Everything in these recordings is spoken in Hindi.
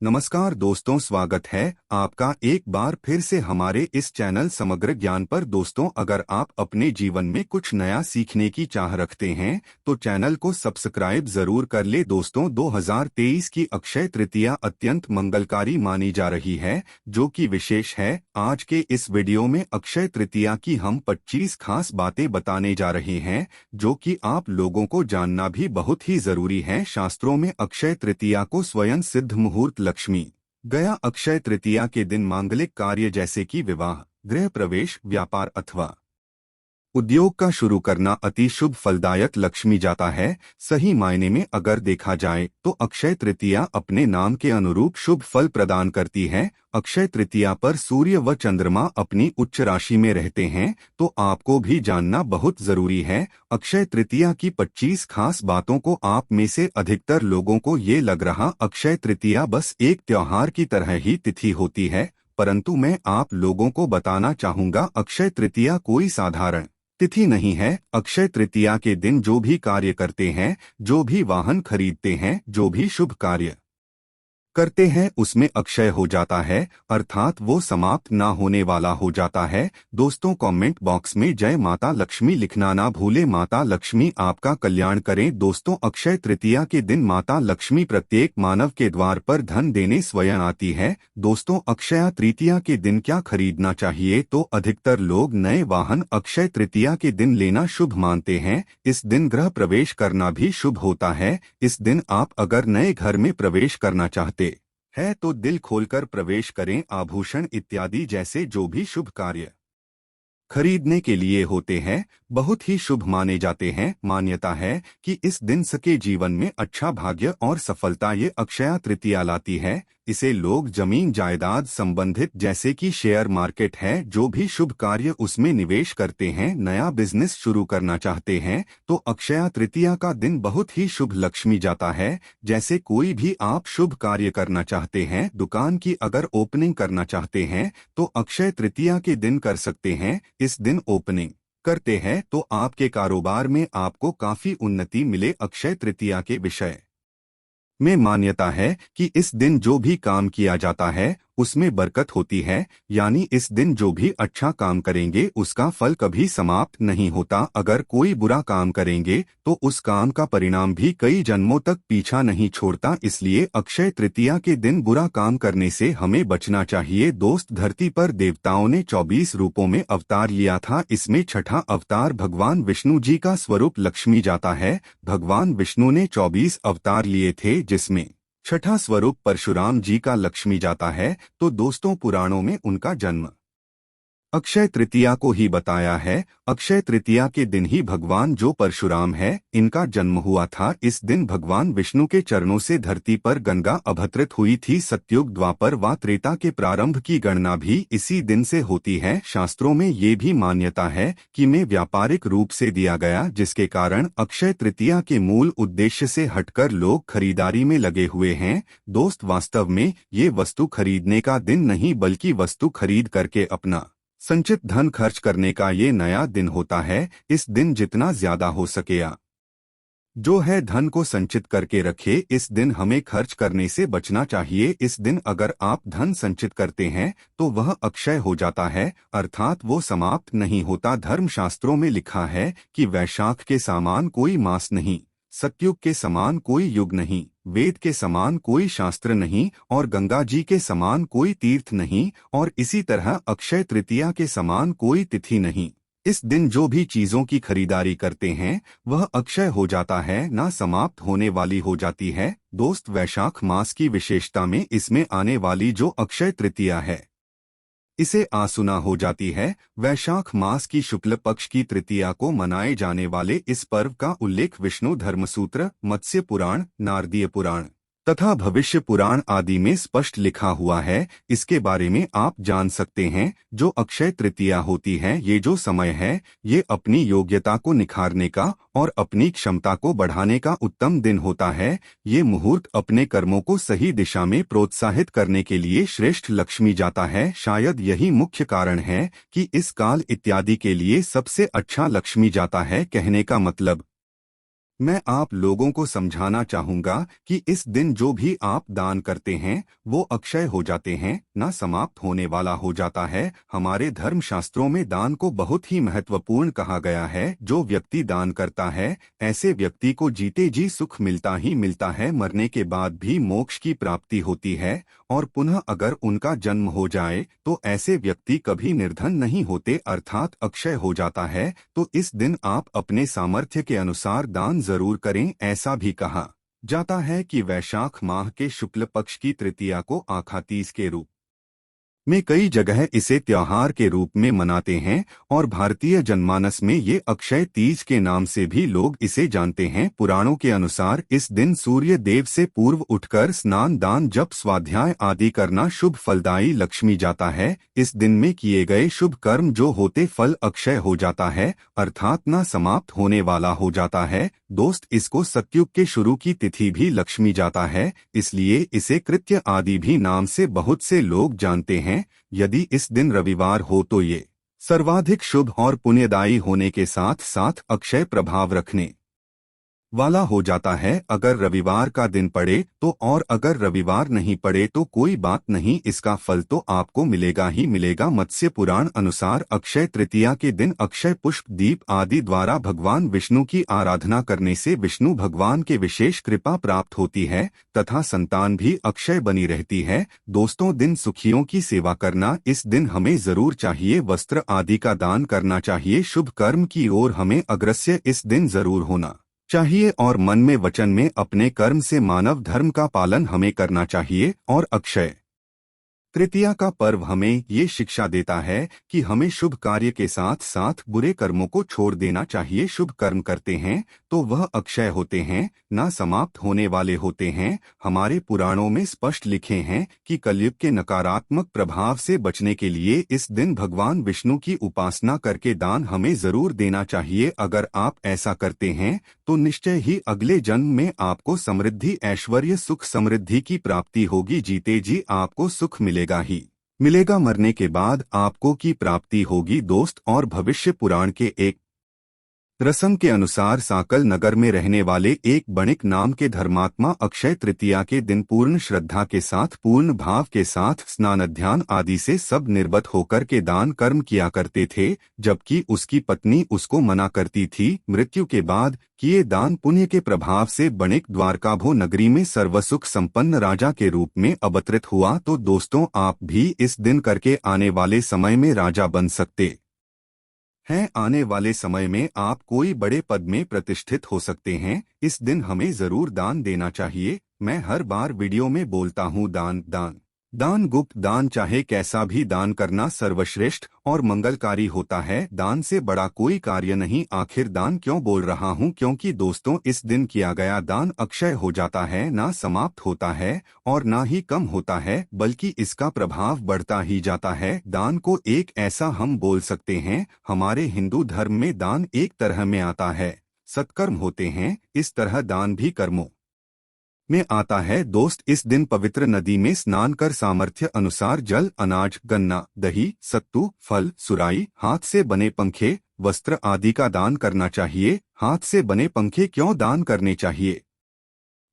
नमस्कार दोस्तों, स्वागत है आपका एक बार फिर से हमारे इस चैनल समग्र ज्ञान पर। दोस्तों, अगर आप अपने जीवन में कुछ नया सीखने की चाह रखते हैं तो चैनल को सब्सक्राइब जरूर कर ले। दोस्तों, 2023 की अक्षय तृतीया अत्यंत मंगलकारी मानी जा रही है, जो कि विशेष है। आज के इस वीडियो में अक्षय तृतीया की हम 25 खास बातें बताने जा रहे हैं, जो कि आप लोगों को जानना भी बहुत ही जरूरी है। शास्त्रों में अक्षय तृतीया को स्वयं सिद्ध मुहूर्त लक्ष्मी गया। अक्षय तृतीया के दिन मांगलिक कार्य जैसे कि विवाह, गृह प्रवेश, व्यापार अथवा उद्योग का शुरू करना अति शुभ फलदायक लक्ष्मी जाता है। सही मायने में अगर देखा जाए तो अक्षय तृतीया अपने नाम के अनुरूप शुभ फल प्रदान करती है। अक्षय तृतीया पर सूर्य व चंद्रमा अपनी उच्च राशि में रहते हैं, तो आपको भी जानना बहुत जरूरी है। अक्षय तृतीया की 25 खास बातों को आप में से अधिकतर लोगों को ये लग रहा अक्षय तृतीया बस एक त्योहार की तरह ही तिथि होती है, परंतु मैं आप लोगों को बताना चाहूंगा अक्षय तृतीया कोई साधारण तिथि नहीं है। अक्षय तृतीया के दिन जो भी कार्य करते हैं, जो भी वाहन खरीदते हैं, जो भी शुभ कार्य करते हैं, उसमें अक्षय हो जाता है, अर्थात वो समाप्त ना होने वाला हो जाता है। दोस्तों, कमेंट बॉक्स में जय माता लक्ष्मी लिखना ना भूले। माता लक्ष्मी आपका कल्याण करें। दोस्तों, अक्षय तृतीया के दिन माता लक्ष्मी प्रत्येक मानव के द्वार पर धन देने स्वयं आती है। दोस्तों, अक्षय तृतीया के दिन क्या खरीदना चाहिए? तो अधिकतर लोग नए वाहन अक्षय तृतीया के दिन लेना शुभ मानते हैं। इस दिन गृह प्रवेश करना भी शुभ होता है। इस दिन आप अगर नए घर में प्रवेश करना चाहते है तो दिल खोलकर प्रवेश करें। आभूषण इत्यादि जैसे जो भी शुभ कार्य खरीदने के लिए होते हैं, बहुत ही शुभ माने जाते हैं। मान्यता है कि इस दिन सबके जीवन में अच्छा भाग्य और सफलता ये अक्षय तृतीया लाती है। इसे लोग जमीन जायदाद संबंधित जैसे कि शेयर मार्केट है, जो भी शुभ कार्य उसमें निवेश करते हैं, नया बिजनेस शुरू करना चाहते हैं, तो अक्षय तृतीया का दिन बहुत ही शुभ लक्ष्मी जाता है। जैसे कोई भी आप शुभ कार्य करना चाहते हैं, दुकान की अगर ओपनिंग करना चाहते हैं तो अक्षय तृतीया के दिन कर सकते हैं। इस दिन ओपनिंग करते हैं तो आपके कारोबार में आपको काफी उन्नति मिले। अक्षय तृतीया के विषय में मान्यता है कि इस दिन जो भी काम किया जाता है उसमें बरकत होती है, यानी इस दिन जो भी अच्छा काम करेंगे उसका फल कभी समाप्त नहीं होता। अगर कोई बुरा काम करेंगे तो उस काम का परिणाम भी कई जन्मों तक पीछा नहीं छोड़ता। इसलिए अक्षय तृतीया के दिन बुरा काम करने से हमें बचना चाहिए। दोस्त, धरती पर देवताओं ने 24 रूपों में अवतार लिया था। इसमें छठा अवतार भगवान विष्णु जी का स्वरूप लक्ष्मी जाता है। भगवान विष्णु ने 24 अवतार लिए थे, जिसमें छठा स्वरूप परशुराम जी का लक्ष्मी जाता है। तो दोस्तों, पुराणों में उनका जन्म अक्षय तृतीया को ही बताया है। अक्षय तृतीया के दिन ही भगवान जो परशुराम है, इनका जन्म हुआ था। इस दिन भगवान विष्णु के चरणों से धरती पर गंगा अवतरित हुई थी। सतयुग, द्वापर व त्रेता के प्रारंभ की गणना भी इसी दिन से होती है। शास्त्रों में ये भी मान्यता है कि में व्यापारिक रूप से दिया गया, जिसके कारण अक्षय तृतीया के मूल उद्देश्य से हटकर लोग खरीदारी में लगे हुए हैं। दोस्त, वास्तव में ये वस्तु खरीदने का दिन नहीं, बल्कि वस्तु खरीद करके अपना संचित धन खर्च करने का ये नया दिन होता है। इस दिन जितना ज्यादा हो सके जो है धन को संचित करके रखे। इस दिन हमें खर्च करने से बचना चाहिए। इस दिन अगर आप धन संचित करते हैं तो वह अक्षय हो जाता है, अर्थात वो समाप्त नहीं होता। धर्मशास्त्रों में लिखा है कि वैशाख के समान कोई मास नहीं, सतयुग के समान कोई युग नहीं, वेद के समान कोई शास्त्र नहीं और गंगा जी के समान कोई तीर्थ नहीं, और इसी तरह अक्षय तृतीया के समान कोई तिथि नहीं। इस दिन जो भी चीजों की खरीदारी करते हैं वह अक्षय हो जाता है, ना समाप्त होने वाली हो जाती है। दोस्त, वैशाख मास की विशेषता में इसमें आने वाली जो अक्षय तृतीया है इसे आसुना हो जाती है। वैशाख मास की शुक्ल पक्ष की तृतीया को मनाए जाने वाले इस पर्व का उल्लेख विष्णु धर्मसूत्र, मत्स्य पुराण, नारदीय पुराण तथा भविष्य पुराण आदि में स्पष्ट लिखा हुआ है। इसके बारे में आप जान सकते हैं। जो अक्षय तृतीया होती है, ये जो समय है, ये अपनी योग्यता को निखारने का और अपनी क्षमता को बढ़ाने का उत्तम दिन होता है। ये मुहूर्त अपने कर्मों को सही दिशा में प्रोत्साहित करने के लिए श्रेष्ठ लक्ष्मी जाता है। शायद यही मुख्य कारण है कि इस काल इत्यादि के लिए सबसे अच्छा लक्ष्मी जाता है। कहने का मतलब मैं आप लोगों को समझाना चाहूंगा कि इस दिन जो भी आप दान करते हैं वो अक्षय हो जाते हैं, ना समाप्त होने वाला हो जाता है। हमारे धर्म शास्त्रों में दान को बहुत ही महत्वपूर्ण कहा गया है। जो व्यक्ति दान करता है ऐसे व्यक्ति को जीते जी सुख मिलता ही मिलता है, मरने के बाद भी मोक्ष की प्राप्ति होती है। और पुनः अगर उनका जन्म हो जाए तो ऐसे व्यक्ति कभी निर्धन नहीं होते, अर्थात अक्षय हो जाता है। तो इस दिन आप अपने सामर्थ्य के अनुसार दान जरूर करें। ऐसा भी कहा जाता है कि वैशाख माह के शुक्ल पक्ष की तृतीया को आखातीज के रूप में कई जगह इसे त्योहार के रूप में मनाते हैं और भारतीय जनमानस में ये अक्षय तीज के नाम से भी लोग इसे जानते हैं। पुराणों के अनुसार इस दिन सूर्य देव से पूर्व उठकर स्नान, दान, जप, स्वाध्याय आदि करना शुभ फलदायी लक्ष्मी जाता है। इस दिन में किए गए शुभ कर्म जो होते फल अक्षय हो जाता है, अर्थात न समाप्त होने वाला हो जाता है। दोस्त, इसको सतयुग के शुरू की तिथि भी लक्ष्मी जाता है, इसलिए इसे कृत्य आदि भी नाम से बहुत से लोग जानते हैं। यदि इस दिन रविवार हो तो ये सर्वाधिक शुभ और पुण्यदायी होने के साथ साथ अक्षय प्रभाव रखने वाला हो जाता है। अगर रविवार का दिन पड़े तो, और अगर रविवार नहीं पड़े तो कोई बात नहीं, इसका फल तो आपको मिलेगा ही मिलेगा। मत्स्य पुराण अनुसार अक्षय तृतीया के दिन अक्षय पुष्प, दीप आदि द्वारा भगवान विष्णु की आराधना करने से विष्णु भगवान के विशेष कृपा प्राप्त होती है तथा संतान भी अक्षय बनी रहती है। दोस्तों, दिन सुखियों की सेवा करना इस दिन हमें जरूर चाहिए। वस्त्र आदि का दान करना चाहिए। शुभ कर्म की ओर हमें अग्रसर इस दिन जरूर होना चाहिए और मन में वचन में अपने कर्म से मानव धर्म का पालन हमें करना चाहिए। और अक्षय तृतीया का पर्व हमें ये शिक्षा देता है कि हमें शुभ कार्य के साथ साथ बुरे कर्मों को छोड़ देना चाहिए। शुभ कर्म करते हैं तो वह अक्षय होते हैं, ना समाप्त होने वाले होते हैं। हमारे पुराणों में स्पष्ट लिखे हैं कि कलयुग के नकारात्मक प्रभाव से बचने के लिए इस दिन भगवान विष्णु की उपासना करके दान हमें जरूर देना चाहिए। अगर आप ऐसा करते हैं तो निश्चय ही अगले जन्म में आपको समृद्धि, ऐश्वर्य, सुख समृद्धि की प्राप्ति होगी। जीते जी आपको सुख मिलेगा ही मिलेगा, मरने के बाद आपको की प्राप्ति होगी। दोस्त, और भविष्य पुराण के एक रसम के अनुसार साकल नगर में रहने वाले एक बणिक नाम के धर्मात्मा अक्षय तृतीया के दिन पूर्ण श्रद्धा के साथ, पूर्ण भाव के साथ स्नान, ध्यान आदि से सब निर्बत होकर के दान कर्म किया करते थे, जबकि उसकी पत्नी उसको मना करती थी। मृत्यु के बाद किए दान पुण्य के प्रभाव से बणिक द्वारकाभो नगरी में सर्वसुख संपन्न राजा के रूप में अवतरित हुआ। तो दोस्तों, आप भी इस दिन करके आने वाले समय में राजा बन सकते हैं। आने वाले समय में आप कोई बड़े पद में प्रतिष्ठित हो सकते हैं। इस दिन हमें जरूर दान देना चाहिए। मैं हर बार वीडियो में बोलता हूँ, दान दान दान, गुप्त दान, चाहे कैसा भी दान करना सर्वश्रेष्ठ और मंगलकारी होता है। दान से बड़ा कोई कार्य नहीं। आखिर दान क्यों बोल रहा हूँ? क्योंकि दोस्तों, इस दिन किया गया दान अक्षय हो जाता है, ना समाप्त होता है और ना ही कम होता है, बल्कि इसका प्रभाव बढ़ता ही जाता है। दान को एक ऐसा हम बोल सकते हैं, हमारे हिंदू धर्म में दान एक तरह में आता है, सत्कर्म होते हैं, इस तरह दान भी कर्मों में आता है। दोस्त, इस दिन पवित्र नदी में स्नान कर सामर्थ्य अनुसार जल, अनाज, गन्ना, दही, सत्तू, फल, सुराई, हाथ से बने पंखे, वस्त्र आदि का दान करना चाहिए। हाथ से बने पंखे क्यों दान करने चाहिए?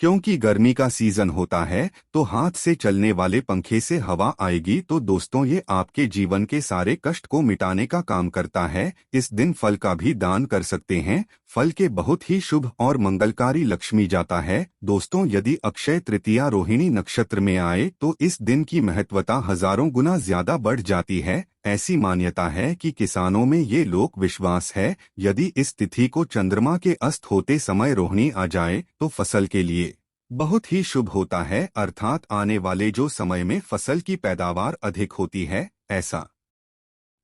क्योंकि गर्मी का सीजन होता है तो हाथ से चलने वाले पंखे से हवा आएगी। तो दोस्तों, ये आपके जीवन के सारे कष्ट को मिटाने का काम करता है। इस दिन फल का भी दान कर सकते हैं। फल के बहुत ही शुभ और मंगलकारी लक्ष्मी जाता है। दोस्तों, यदि अक्षय तृतीया रोहिणी नक्षत्र में आए तो इस दिन की महत्वता हजारों गुना ज्यादा बढ़ जाती है। ऐसी मान्यता है कि किसानों में ये लोक विश्वास है, यदि इस तिथि को चंद्रमा के अस्त होते समय रोहिणी आ जाए तो फसल के लिए बहुत ही शुभ होता है, अर्थात आने वाले जो समय में फसल की पैदावार अधिक होती है। ऐसा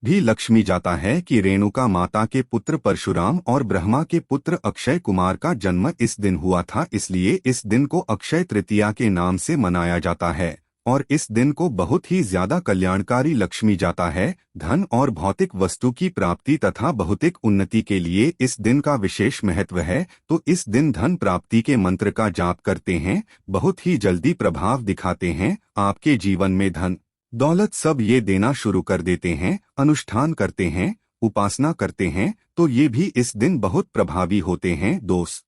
भी लक्ष्मी जाता है कि रेणुका माता के पुत्र परशुराम और ब्रह्मा के पुत्र अक्षय कुमार का जन्म इस दिन हुआ था, इसलिए इस दिन को अक्षय तृतीया के नाम से मनाया जाता है और इस दिन को बहुत ही ज्यादा कल्याणकारी लक्ष्मी जाता है। धन और भौतिक वस्तु की प्राप्ति तथा भौतिक उन्नति के लिए इस दिन का विशेष महत्व है। तो इस दिन धन प्राप्ति के मंत्र का जाप करते हैं, बहुत ही जल्दी प्रभाव दिखाते हैं। आपके जीवन में धन दौलत सब ये देना शुरू कर देते हैं। अनुष्ठान करते हैं, उपासना करते हैं तो ये भी इस दिन बहुत प्रभावी होते हैं। दोस्त,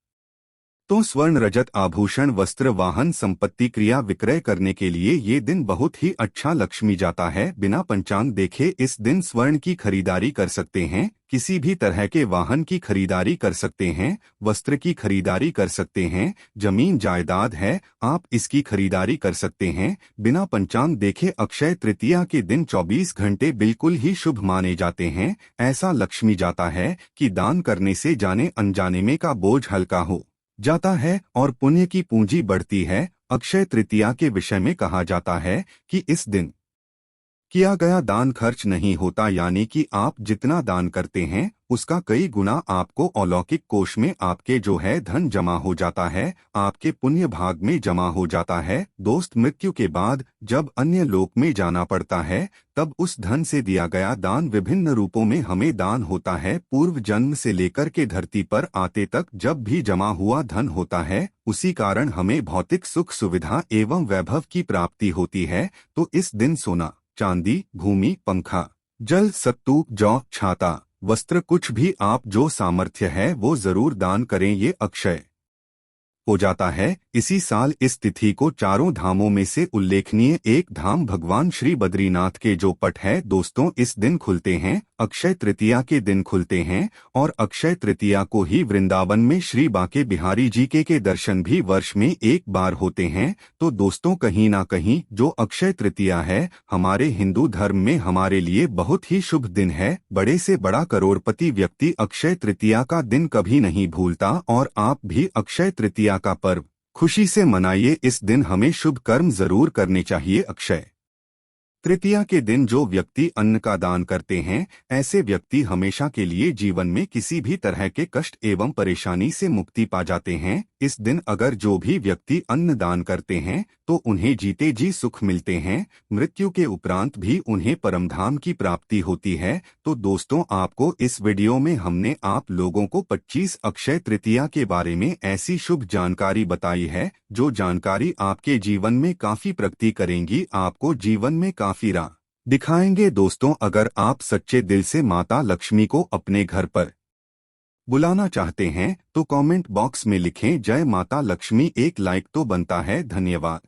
तो स्वर्ण रजत आभूषण वस्त्र वाहन संपत्ति क्रिया विक्रय करने के लिए ये दिन बहुत ही अच्छा लक्ष्मी जाता है। बिना पंचांग देखे इस दिन स्वर्ण की खरीदारी कर सकते हैं, किसी भी तरह के वाहन की खरीदारी कर सकते हैं, वस्त्र की खरीदारी कर सकते हैं, जमीन जायदाद है आप इसकी खरीदारी कर सकते हैं। बिना पंचांग देखे अक्षय तृतीया के दिन 24 घंटे बिल्कुल ही शुभ माने जाते हैं। ऐसा लक्ष्मी जाता है कि दान करने से जाने अनजाने में का बोझ हल्का हो जाता है और पुण्य की पूंजी बढ़ती है। अक्षय तृतीया के विषय में कहा जाता है कि इस दिन किया गया दान खर्च नहीं होता, यानी कि आप जितना दान करते हैं उसका कई गुना आपको अलौकिक कोष में आपके जो है धन जमा हो जाता है, आपके पुण्य भाग में जमा हो जाता है। दोस्त, मृत्यु के बाद जब अन्य लोक में जाना पड़ता है तब उस धन से दिया गया दान विभिन्न रूपों में हमें दान होता है। पूर्व जन्म से लेकर के धरती पर आते तक जब भी जमा हुआ धन होता है उसी कारण हमें भौतिक सुख सुविधा एवं वैभव की प्राप्ति होती है। तो इस दिन सोना, चांदी, भूमि, पंखा, जल, सत्तू, जौ, छाता, वस्त्र कुछ भी आप जो सामर्थ्य है वो जरूर दान करें, ये अक्षय हो जाता है। इसी साल इस तिथि को चारों धामों में से उल्लेखनीय एक धाम भगवान श्री बद्रीनाथ के जो पट है दोस्तों इस दिन खुलते हैं, अक्षय तृतीया के दिन खुलते हैं। और अक्षय तृतीया को ही वृंदावन में श्री बांके बिहारी जी के दर्शन भी वर्ष में एक बार होते हैं। तो दोस्तों कहीं ना कहीं जो अक्षय तृतीया है हमारे हिंदू धर्म में हमारे लिए बहुत ही शुभ दिन है। बड़े से बड़ा करोड़पति व्यक्ति अक्षय तृतीया का दिन कभी नहीं भूलता और आप भी अक्षय तृतीया का पर्व खुशी से मनाइए। इस दिन हमें शुभ कर्म जरूर करने चाहिए। अक्षय तृतीया के दिन जो व्यक्ति अन्न का दान करते हैं ऐसे व्यक्ति हमेशा के लिए जीवन में किसी भी तरह के कष्ट एवं परेशानी से मुक्ति पा जाते हैं। इस दिन अगर जो भी व्यक्ति अन्न दान करते हैं तो उन्हें जीते जी सुख मिलते हैं, मृत्यु के उपरांत भी उन्हें परमधाम की प्राप्ति होती है। तो दोस्तों आपको इस वीडियो में हमने आप लोगों को 25 अक्षय तृतीया के बारे में ऐसी शुभ जानकारी बताई है जो जानकारी आपके जीवन में काफी प्रगति करेंगी, आपको जीवन में काफी राह दिखाएंगे। दोस्तों अगर आप सच्चे दिल से माता लक्ष्मी को अपने घर पर बुलाना चाहते हैं तो कमेंट बॉक्स में लिखें जय माता लक्ष्मी, एक लाइक तो बनता है। धन्यवाद।